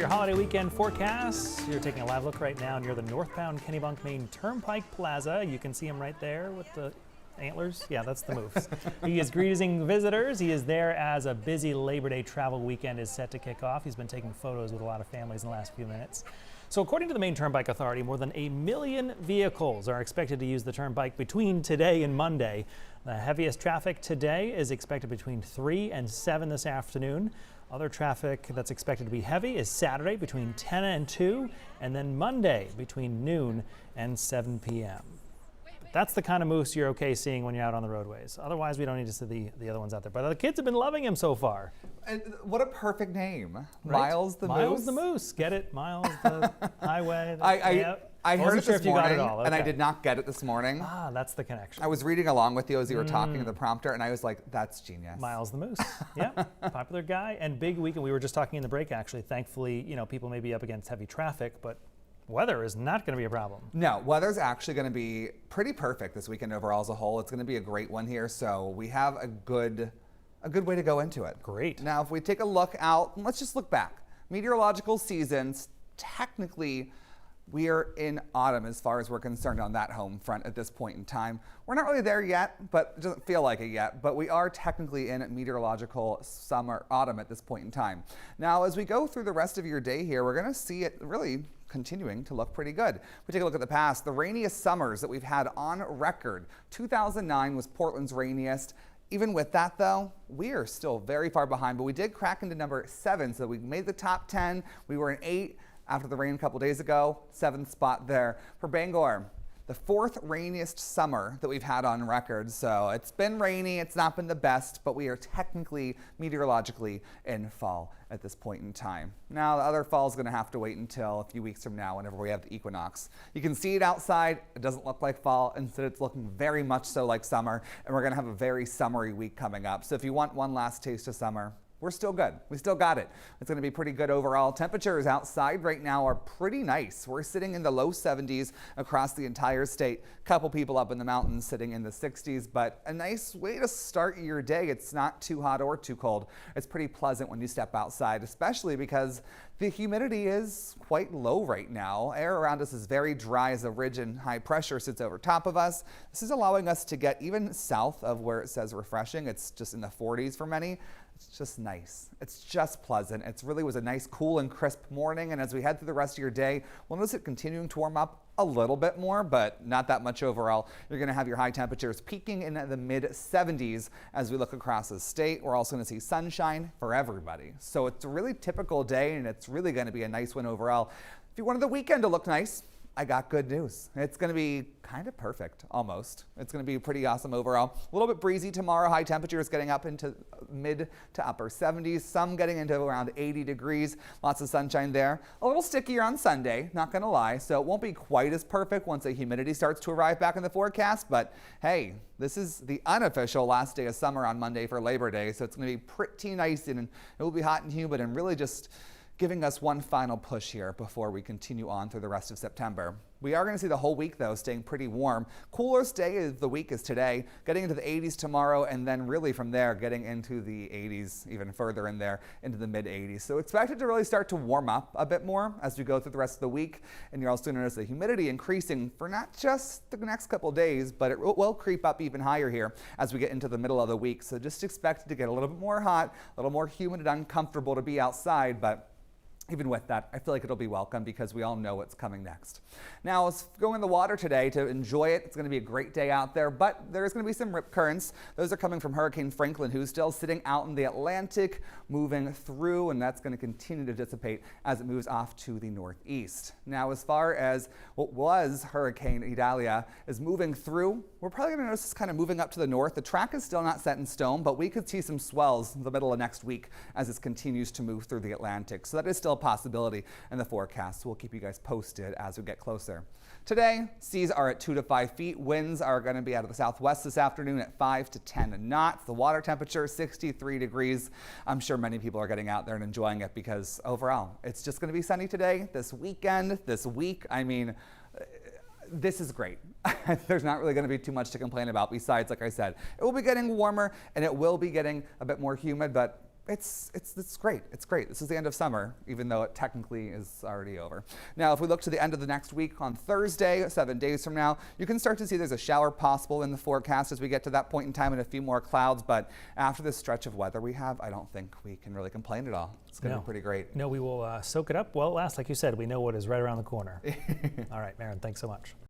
your holiday weekend forecast. You're taking a live look right now near the northbound Kennebunk, Maine Turnpike Plaza. You can see him right there with the antlers. Yeah, that's the moves. He is greeting visitors. He is there as a busy Labor Day travel weekend is set to kick off. He's been taking photos with a lot of families in the last few minutes. So according to the Maine Turnpike Authority, more than 1 million vehicles are expected to use the turnpike between today and Monday. The heaviest traffic today is expected between 3 and 7 this afternoon. Other traffic that's expected to be heavy is Saturday between 10 and 2, and then Monday between noon and 7 p.m. That's the kind of moose you're okay seeing when you're out on the roadways. Otherwise, we don't need to see the other ones out there. But the kids have been loving him so far. And what a perfect name. Right? Miles the Moose. Miles the Moose. Get it? Miles the Highway. I heard it sure this if you got morning, it all. Okay. and I did not get it this morning. Ah, that's the connection. I was reading along with you as you were talking to the prompter, and I was like, that's genius. Miles the Moose. Yeah, popular guy. And big weekend. We were just talking in the break, actually. Thankfully, you know, people may be up against heavy traffic, but weather is not going to be a problem. No, weather's actually going to be pretty perfect this weekend overall as a whole. It's going to be a great one here, so we have a good way to go into it. Great. Now, if we take a look out, let's just look back. Meteorological seasons, technically, we are in autumn as far as we're concerned on that home front at this point in time. We're not really there yet, but it doesn't feel like it yet, but we are technically in meteorological autumn at this point in time. Now, as we go through the rest of your day here, we're going to see it really continuing to look pretty good. We take a look at the past, the rainiest summers that we've had on record. 2009 was Portland's rainiest. Even with that, though, we are still very far behind, but we did crack into number 7, so we made the top 10. We were in 8 after the rain a couple days ago, 7th spot there. For Bangor, the 4th rainiest summer that we've had on record. So it's been rainy, it's not been the best, but we are technically meteorologically in fall at this point in time. Now the other fall is going to have to wait until a few weeks from now whenever we have the equinox. You can see it outside. It doesn't look like fall. Instead, it's looking very much so like summer, and we're going to have a very summery week coming up. So if you want one last taste of summer, we're still good. We still got it. It's going to be pretty good overall. Temperatures outside right now are pretty nice. We're sitting in the low 70s across the entire state. Couple people up in the mountains sitting in the 60s, but a nice way to start your day. It's not too hot or too cold. It's pretty pleasant when you step outside, especially because the humidity is quite low right now. Air around us is very dry as a ridge and high pressure sits over top of us. This is allowing us to get even south of where it says refreshing. It's just in the 40s for many. It's just nice. It's just pleasant. It really was a nice, cool and crisp morning. And as we head through the rest of your day, we'll notice it continuing to warm up a little bit more, but not that much overall. You're going to have your high temperatures peaking in the mid 70s as we look across the state. We're also going to see sunshine for everybody. So it's a really typical day, and it's really going to be a nice one overall. If you wanted the weekend to look nice, I got good news. It's going to be kind of perfect, almost. It's going to be pretty awesome overall. A little bit breezy tomorrow. High temperatures getting up into mid to upper 70s. Some getting into around 80 degrees. Lots of sunshine there. A little stickier on Sunday, not going to lie. So it won't be quite as perfect once the humidity starts to arrive back in the forecast. But hey, this is the unofficial last day of summer on Monday for Labor Day. So it's going to be pretty nice, and it will be hot and humid and really just giving us one final push here before we continue on through the rest of September. We are going to see the whole week, though, staying pretty warm. Coolest day of the week is today, getting into the 80s tomorrow, and then really from there getting into the 80s, even further in there, into the mid 80s. So expected to really start to warm up a bit more as we go through the rest of the week. And you're also going to notice the humidity increasing for not just the next couple days, but it will creep up even higher here as we get into the middle of the week. So just expect it to get a little bit more hot, a little more humid and uncomfortable to be outside, but even with that, I feel like it'll be welcome because we all know what's coming next. Now, let's go in the water today to enjoy it. It's going to be a great day out there, but there's going to be some rip currents. Those are coming from Hurricane Franklin, who's still sitting out in the Atlantic, moving through, and that's going to continue to dissipate as it moves off to the northeast. Now, as far as what was Hurricane Idalia is moving through, we're probably going to notice this kind of moving up to the north. The track is still not set in stone, but we could see some swells in the middle of next week as this continues to move through the Atlantic. So that is still a possibility in the forecast. So we'll keep you guys posted as we get closer. Today, seas are at 2 to 5 feet. Winds are going to be out of the southwest this afternoon at 5 to 10 knots. The water temperature 63 degrees. I'm sure many people are getting out there and enjoying it because overall, it's just going to be sunny today, this weekend, this week. I mean, this is great. There's not really going to be too much to complain about besides, like I said, it will be getting warmer and it will be getting a bit more humid, but It's great. It's great. This is the end of summer, even though it technically is already over. Now, if we look to the end of the next week on Thursday, 7 days from now, you can start to see there's a shower possible in the forecast as we get to that point in time and a few more clouds. But after this stretch of weather we have, I don't think we can really complain at all. It's going to be pretty great. No, we will soak it up while it lasts. Like you said, we know what is right around the corner. All right, Maren, thanks so much.